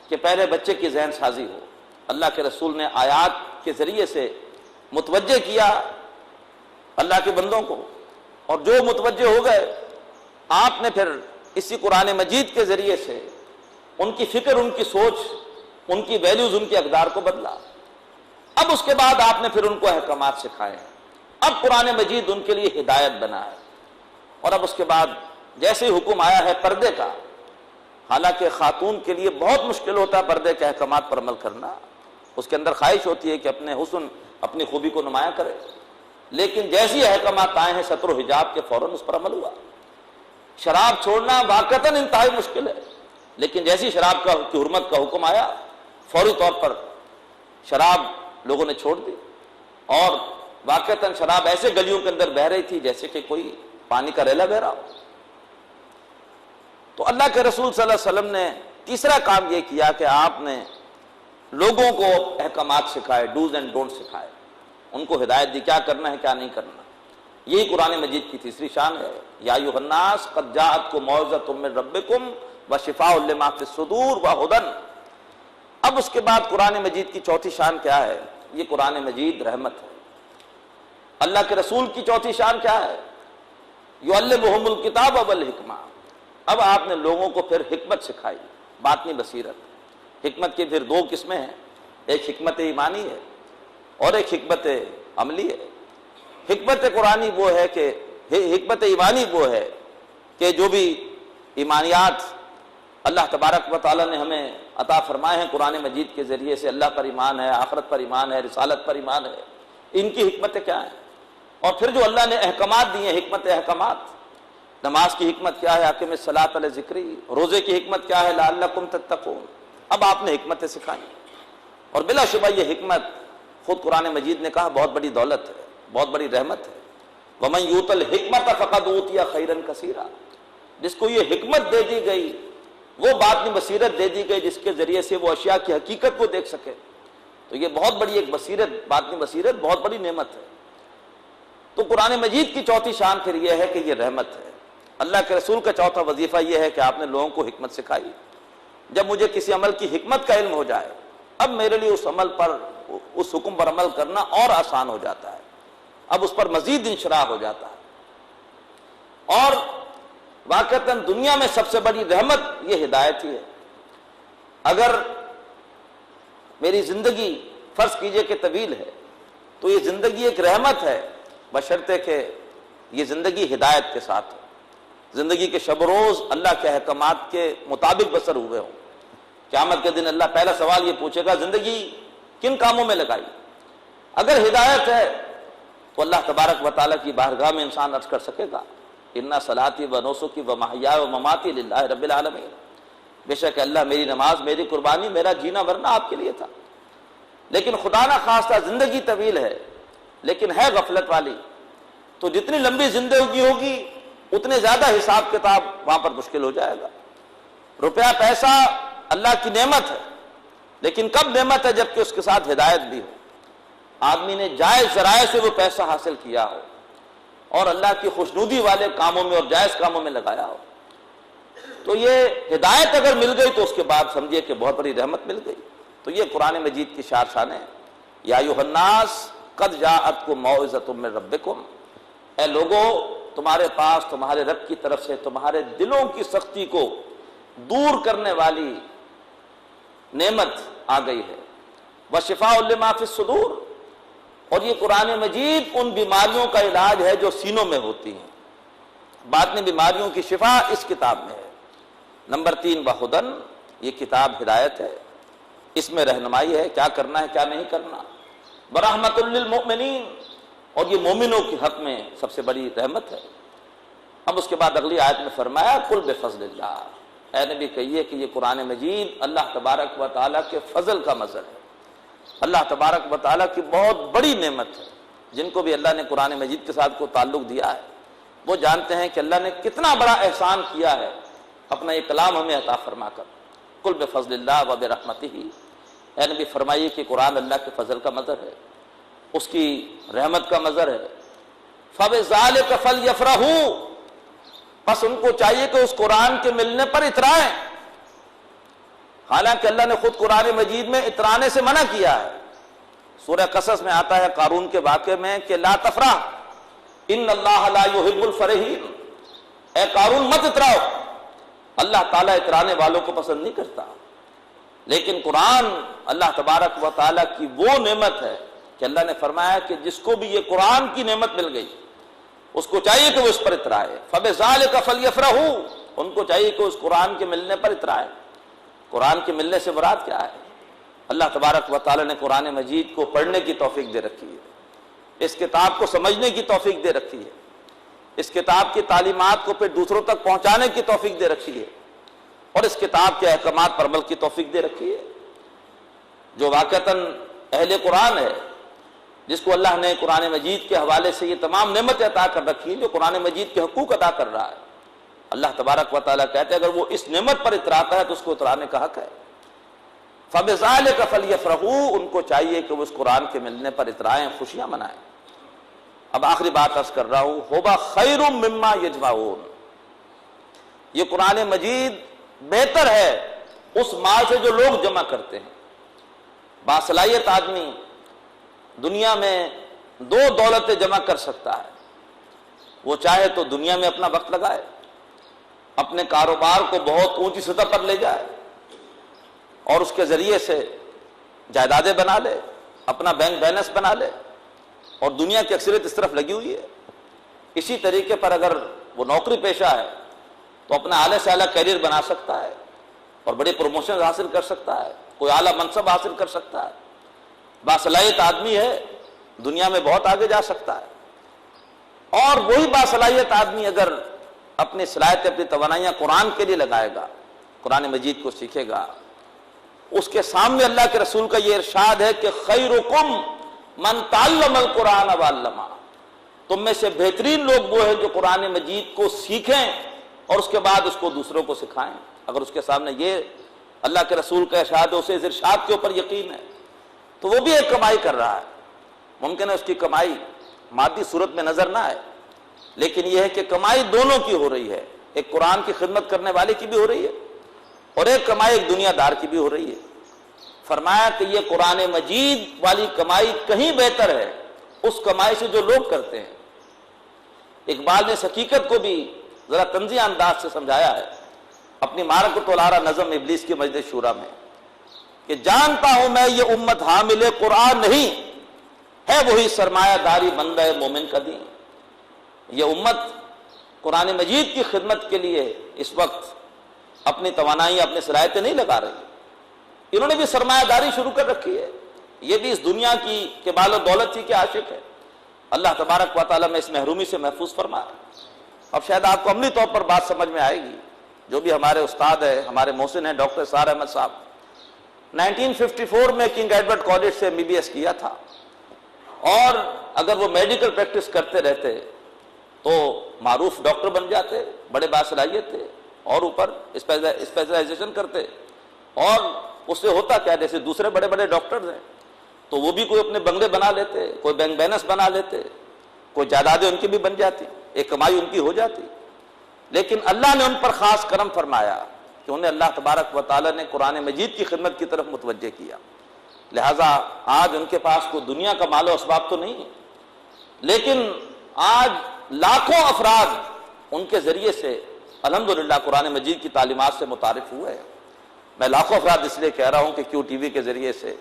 کہ پہلے بچے کی ذہن سازی ہو، اللہ کے رسول نے آیات کے ذریعے سے متوجہ کیا اللہ کے بندوں کو، اور جو متوجہ ہو گئے آپ نے پھر اسی قرآن مجید کے ذریعے سے ان کی فکر، ان کی سوچ، ان کی ویلیوز، ان کے اقدار کو بدلا۔ اب اس کے بعد آپ نے پھر ان کو احکامات سکھائے، اب قرآن مجید ان کے لیے ہدایت بنا ہے۔ اور اب اس کے بعد جیسے حکم آیا ہے پردے کا، حالانکہ خاتون کے لیے بہت مشکل ہوتا ہے پردے کے احکامات پر عمل کرنا، اس کے اندر خواہش ہوتی ہے کہ اپنے حسن، اپنی خوبی کو نمایاں کرے، لیکن جیسی احکامات آئے ہیں ستر و حجاب کے فوراً اس پر عمل ہوا۔ شراب چھوڑنا واقعتاً انتہائی مشکل ہے، لیکن جیسی شراب کی حرمت کا حکم آیا فوری طور پر شراب لوگوں نے چھوڑ دی، اور واقعتاً شراب ایسے گلیوں کے اندر بہہ رہی تھی جیسے کہ کوئی پانی کا ریلا بہہ رہا ہو۔ تو اللہ کے رسول صلی اللہ علیہ وسلم نے تیسرا کام یہ کیا کہ آپ نے لوگوں کو احکامات سکھائے، ڈوز اینڈ ڈونٹ سکھائے، ان کو ہدایت دی کیا کرنا ہے کیا نہیں کرنا۔ یہی قرآن مجید کی تیسری شان ہے، یا ایھا الناس قد جاءتکم موعظۃ من ربکم وشفاء لما فی الصدور وہدی۔ اب اس کے بعد قرآن مجید کی چوتھی شان کیا ہے؟ یہ قرآن مجید رحمت ہے۔ اللہ کے رسول کی چوتھی شان کیا ہے؟ یعلمہم الکتاب والحکمہ۔ اب آپ نے لوگوں کو پھر حکمت سکھائی، باطنی بصیرت۔ حکمت کی پھر 2 قسمیں ہیں، ایک حکمت ایمانی ہے اور ایک حکمت عملی ہے۔ حکمت قرآنی وہ ہے کہ حکمت ایمانی وہ ہے کہ جو بھی ایمانیات اللہ تبارک و تعالیٰ نے ہمیں عطا فرمائے ہیں قرآن مجید کے ذریعے سے، اللہ پر ایمان ہے، آخرت پر ایمان ہے، رسالت پر ایمان ہے، ان کی حکمتیں کیا ہیں؟ اور پھر جو اللہ نے احکامات دیے ہیں، حکمت احکامات، نماز کی حکمت کیا ہے، اقیم الصلاۃ علی ذکری، روزے کی حکمت کیا ہے، لعلکم تتقون، اب آپ نے حکمتیں سکھائیں۔ اور بلا شبہ یہ حکمت خود قرآن مجید نے کہا بہت بڑی دولت ہے، بہت بڑی رحمت ہے۔ وَمَن یُؤْتَ الْحِکْمَةَ فَقَدْ أُوتِیَ خَیْرًا کَثِیرًا، جس کو یہ حکمت دے دی گئی، وہ باطنی بصیرت دے دی گئی جس کے ذریعے سے وہ اشیاء کی حقیقت کو دیکھ سکے، تو یہ بہت بڑی ایک بصیرت، باطنی بصیرت بہت بڑی نعمت ہے۔ تو قرآن مجید کی چوتھی شان پھر یہ ہے کہ یہ رحمت ہے۔ اللہ کے رسول کا چوتھا وظیفہ یہ ہے کہ آپ نے لوگوں کو حکمت سکھائی۔ جب مجھے کسی عمل کی حکمت کا علم ہو جائے، اب میرے لیے اس عمل پر، اس حکم پر عمل کرنا اور آسان ہو جاتا ہے، اب اس پر مزید انشراح ہو جاتا ہے۔ اور واقعتاً دنیا میں سب سے بڑی رحمت یہ ہدایت ہی ہے۔ اگر میری زندگی فرض کیجئے کہ طویل ہے تو یہ زندگی ایک رحمت ہے، بشرطے کہ یہ زندگی ہدایت کے ساتھ ہو، زندگی کے شب روز اللہ کے احکامات کے مطابق بسر ہوئے ہوں۔ قیامت کے دن اللہ پہلا سوال یہ پوچھے گا زندگی کن کاموں میں لگائی؟ اگر ہدایت ہے تو اللہ تبارک و تعالیٰ کی بارگاہ میں انسان عرض کر سکے گا اِنَّ صَلَاتِي وَنُسُكِي وَمَحْيَايَ وَمَمَاتِي لِلَّهِ رَبِّ الْعَالَمِينَ، بے شک اللہ میری نماز، میری قربانی، میرا جینا مرنا آپ کے لیے تھا۔ لیکن خدا نہ خواستہ زندگی طویل ہے لیکن ہے غفلت والی، تو جتنی لمبی زندگی ہوگی اتنے زیادہ حساب کتاب وہاں پر مشکل ہو جائے گا۔ روپیہ پیسہ اللہ کی نعمت ہے، لیکن کب نعمت ہے؟ جبکہ اس کے ساتھ ہدایت بھی ہو، آدمی نے جائز ذرائع سے وہ پیسہ حاصل کیا ہو اور اللہ کی خوشنودی والے کاموں میں اور جائز کاموں میں لگایا ہو۔ تو یہ ہدایت اگر مل گئی تو اس کے بعد سمجھیے کہ بہت بڑی رحمت مل گئی۔ تو یہ قرآن مجید کی چار شانیں ہیں۔ یا ایھا الناس قد جاءتکم موعظۃ من ربکم، اے لوگو تمہارے پاس تمہارے رب کی طرف سے تمہارے دلوں کی سختی کو دور کرنے والی نعمت آ گئی ہے۔ وشفاء لما فی الصدور، اور یہ قرآن مجید ان بیماریوں کا علاج ہے جو سینوں میں ہوتی ہیں، باطنی بیماریوں کی شفا اس کتاب میں ہے۔ نمبر 3 وہدن، یہ کتاب ہدایت ہے، اس میں رہنمائی ہے کیا کرنا ہے کیا نہیں کرنا۔ برحمۃ للمؤمنین، اور یہ مومنوں کے حق میں سب سے بڑی رحمت ہے۔ اب اس کے بعد اگلی آیت میں فرمایا قل بفضل اللہ، اے نبی کہیے کہ یہ قرآن مجید اللہ تبارک و تعالیٰ کے فضل کا مظہر ہے، اللہ تبارک و تعالیٰ کی بہت بڑی نعمت ہے۔ جن کو بھی اللہ نے قرآن مجید کے ساتھ کو تعلق دیا ہے وہ جانتے ہیں کہ اللہ نے کتنا بڑا احسان کیا ہے اپنا یہ کلام ہمیں عطا فرما کر۔ قل بفضل اللہ وبرحمتہ، اے نبی فرمائیے کہ قرآن اللہ کے فضل کا مظہر ہے، اس کی رحمت کا مظہر ہے۔ فبذلک فلیفرحوا، بس ان کو چاہیے کہ اس قرآن کے ملنے پر اترائیں۔ حالانکہ اللہ نے خود قرآن مجید میں اترانے سے منع کیا ہے۔ سورہ قصص میں آتا ہے قارون کے واقعے میں کہ لا تفرح ان اللہ لا يحب الفرحین، اے قارون مت اتراؤ، اللہ تعالیٰ اترانے والوں کو پسند نہیں کرتا۔ لیکن قرآن اللہ تبارک و تعالیٰ کی وہ نعمت ہے کہ اللہ نے فرمایا کہ جس کو بھی یہ قرآن کی نعمت مل گئی اس کو چاہیے کہ وہ اس پر اترائے۔ فبذلک فلیفرحوا، ان کو چاہیے کہ اس قرآن کے ملنے پر اترائے۔ قرآن کے ملنے سے مراد کیا ہے؟ اللہ تبارک و تعالیٰ نے قرآن مجید کو پڑھنے کی توفیق دے رکھی ہے، اس کتاب کو سمجھنے کی توفیق دے رکھی ہے، اس کتاب کی تعلیمات کو پھر دوسروں تک پہنچانے کی توفیق دے رکھی ہے، اور اس کتاب کے احکامات پر عمل کی توفیق دے رکھی ہے۔ جو واقعتاً اہل قرآن ہے، جس کو اللہ نے قرآن مجید کے حوالے سے یہ تمام نعمتیں عطا کر رکھی ہیں، جو قرآن مجید کے حقوق ادا کر رہا ہے، اللہ تبارک و تعالیٰ کہتے ہیں اگر وہ اس نعمت پر اتراتا ہے تو اس کو اترانے کا حق ہے۔ فبذلک فلیفرحوا، ان کو چاہیے کہ وہ اس قرآن کے ملنے پر اترائیں، خوشیاں منائیں۔ اب آخری بات عرض کر رہا ہوں، ھو خیر مما یجمعون، یہ قرآن مجید بہتر ہے اس مال سے جو لوگ جمع کرتے ہیں۔ باصلاحیت آدمی دنیا میں 2 دولتیں جمع کر سکتا ہے، وہ چاہے تو دنیا میں اپنا وقت لگائے، اپنے کاروبار کو بہت اونچی سطح پر لے جائے اور اس کے ذریعے سے جائیدادیں بنا لے، اپنا بینک بیلنس بنا لے، اور دنیا کی اکثریت اس طرف لگی ہوئی ہے۔ اسی طریقے پر اگر وہ نوکری پیشہ ہے تو اپنا اعلیٰ سے اعلیٰ کیریئر بنا سکتا ہے اور بڑے پروموشن حاصل کر سکتا ہے، کوئی اعلیٰ منصب حاصل کر سکتا ہے، باصلاحیت آدمی ہے، دنیا میں بہت آگے جا سکتا ہے۔ اور وہی باصلاحیت آدمی اگر اپنی صلاحیت، اپنی توانائیاں قرآن کے لیے لگائے گا، قرآن مجید کو سیکھے گا، اس کے سامنے اللہ کے رسول کا یہ ارشاد ہے کہ خیرکم من تعلم القرآن وعلمہ، تم میں سے بہترین لوگ وہ ہیں جو قرآن مجید کو سیکھیں اور اس کے بعد اس کو دوسروں کو سکھائیں۔ اگر اس کے سامنے یہ اللہ کے رسول کا ارشاد ہے، اسے اس ارشاد کے اوپر یقین ہے، تو وہ بھی ایک کمائی کر رہا ہے۔ ممکن ہے اس کی کمائی مادی صورت میں نظر نہ آئے، لیکن یہ ہے کہ کمائی دونوں کی ہو رہی ہے، ایک قرآن کی خدمت کرنے والے کی بھی ہو رہی ہے اور ایک کمائی ایک دنیا دار کی بھی ہو رہی ہے۔ فرمایا کہ یہ قرآن مجید والی کمائی کہیں بہتر ہے اس کمائی سے جو لوگ کرتے ہیں۔ اقبال نے اس حقیقت کو بھی ذرا طنزیہ انداز سے سمجھایا ہے اپنی معرکۃ العریٰ نظم ابلیس کی مجلس شورا میں کہ جانتا ہوں میں یہ امت حامل قرآن نہیں ہے، وہی سرمایہ داری بندہ مومن کا دین۔ یہ امت قرآن مجید کی خدمت کے لیے اس وقت اپنی توانائی، اپنی صلاحیتیں نہیں لگا رہی، انہوں نے بھی سرمایہ داری شروع کر رکھی ہے، یہ بھی اس دنیا کی کہ بال و دولت ہی کے عاشق ہے۔ اللہ تبارک و تعالیٰ میں اس محرومی سے محفوظ فرمائے۔ اب شاید آپ کو عملی طور پر بات سمجھ میں آئے گی، جو بھی ہمارے استاد ہیں، ہمارے محسن ہیں ڈاکٹر سار احمد صاحب، 1954 میں کنگ ایڈورڈ کالج سے MBBS کیا تھا، اور اگر وہ میڈیکل پریکٹس کرتے رہتے تو معروف ڈاکٹر بن جاتے، بڑے باصلاحیت تھے، اور اوپر اسپیشلائزیشن کرتے، اور اس سے ہوتا کیا، جیسے دوسرے بڑے بڑے ڈاکٹرز ہیں تو وہ بھی کوئی اپنے بنگلے بنا لیتے، کوئی بینک بیلنس بنا لیتے، کوئی جائیدادیں ان کی بھی بن جاتی، ایک کمائی ان کی ہو جاتی۔ لیکن اللہ نے ان پر خاص کرم فرمایا کہ انہیں اللہ تبارک و تعالیٰ نے قرآن مجید کی خدمت کی طرف متوجہ کیا، لہٰذا آج ان کے پاس کوئی دنیا کا مال و اسباب تو نہیں ہے، لیکن آج لاکھوں افراد ان کے ذریعے سے الحمدللہ قرآن مجید کی تعلیمات سے متعارف ہوئے ہیں۔ میں لاکھوں افراد اس لیے کہہ رہا ہوں کہ QTV کے ذریعے سے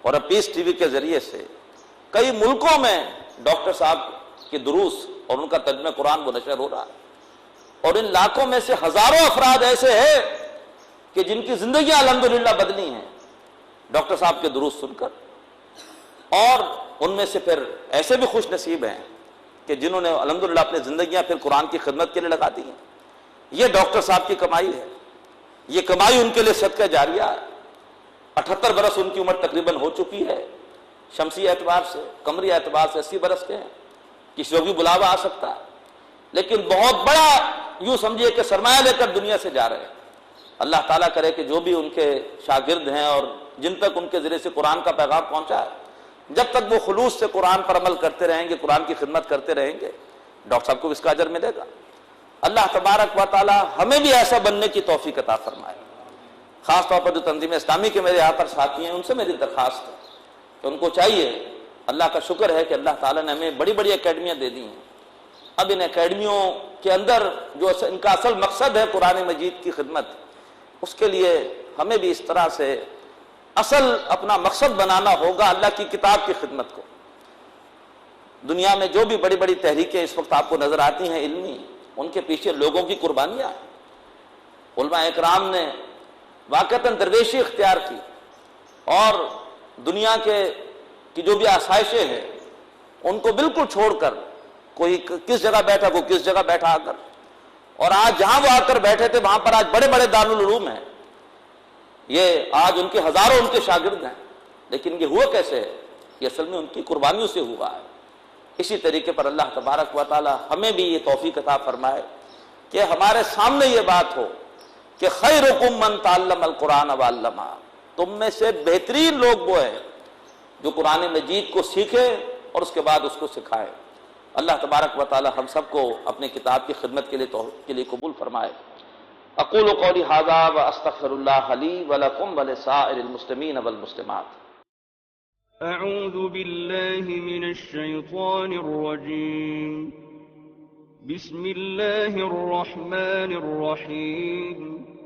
اور اب پیس TV کے ذریعے سے کئی ملکوں میں ڈاکٹر صاحب کے دروس اور ان کا ترجمہ قرآن وہ نشر ہو رہا ہے، اور ان لاکھوں میں سے ہزاروں افراد ایسے ہیں کہ جن کی زندگیاں الحمدللہ بدلی ہیں ڈاکٹر صاحب کے دروس سن کر، اور ان میں سے پھر ایسے بھی خوش نصیب ہیں کہ جنہوں نے الحمدللہ اپنی زندگیاں پھر قرآن کی خدمت کے لیے لگا دی ہیں۔ یہ ڈاکٹر صاحب کی کمائی ہے، یہ کمائی ان کے لیے صدقہ جاریہ ہے۔ 78 برس ان کی عمر تقریباً ہو چکی ہے، شمسی اعتبار سے، قمری اعتبار سے 80 برس کے ہیں، کسی کو بھی بلاوا آ سکتا ہے، لیکن بہت بڑا یوں سمجھیے کہ سرمایہ لے کر دنیا سے جا رہے ہیں۔ اللہ تعالیٰ کرے کہ جو بھی ان کے شاگرد ہیں اور جن تک ان کے ذریعے سے قرآن کا پیغام پہنچا ہے، جب تک وہ خلوص سے قرآن پر عمل کرتے رہیں گے، قرآن کی خدمت کرتے رہیں گے، ڈاکٹر صاحب کو اس کا اجر ملے گا۔ اللہ تبارک و تعالیٰ ہمیں بھی ایسا بننے کی توفیق عطا فرمائے۔ خاص طور پر جو تنظیم اسلامی کے میرے یہاں پر ساتھی ہیں، ان سے میری درخواست ہے کہ ان کو چاہیے، اللہ کا شکر ہے کہ اللہ تعالیٰ نے ہمیں بڑی بڑی اکیڈمیاں دے دی ہیں، اب ان اکیڈمیوں کے اندر جو ان کا اصل مقصد ہے قرآن مجید کی خدمت، اس کے لیے ہمیں بھی اس طرح سے اصل اپنا مقصد بنانا ہوگا اللہ کی کتاب کی خدمت کو۔ دنیا میں جو بھی بڑی بڑی تحریکیں اس وقت آپ کو نظر آتی ہیں علمی، ان کے پیچھے لوگوں کی قربانیاں ہیں۔ علماء اکرام نے واقعتاً درویشی اختیار کی اور دنیا کی جو بھی آسائشیں ہیں ان کو بالکل چھوڑ کر، کوئی کس جگہ بیٹھا، کوئی کس جگہ بیٹھا آ کر، اور آج جہاں وہ آ کر بیٹھے تھے وہاں پر آج بڑے بڑے دارالعلوم ہیں، یہ آج ان کے ہزاروں ان کے شاگرد ہیں، لیکن یہ ہوا کیسے ہے؟ یہ اصل میں ان کی قربانیوں سے ہوا ہے۔ اسی طریقے پر اللہ تبارک و تعالی ہمیں بھی یہ توفیق عطا فرمائے کہ ہمارے سامنے یہ بات ہو کہ خیرکم من تعلم القرآن وعلمہ، تم میں سے بہترین لوگ وہ ہیں جو قرآن مجید کو سیکھیں اور اس کے بعد اس کو سکھائیں۔ اللہ تبارک و تعالی ہم سب کو اپنے کتاب کی خدمت کے لیے قبول فرمائے۔ اقول قولی ھذا واستغفر اللہ لی ولکم ولسائر المسلمین والمسلمات۔ اعوذ باللہ من الشیطان الرجیم، بسم اللہ الرحمن الرحیم۔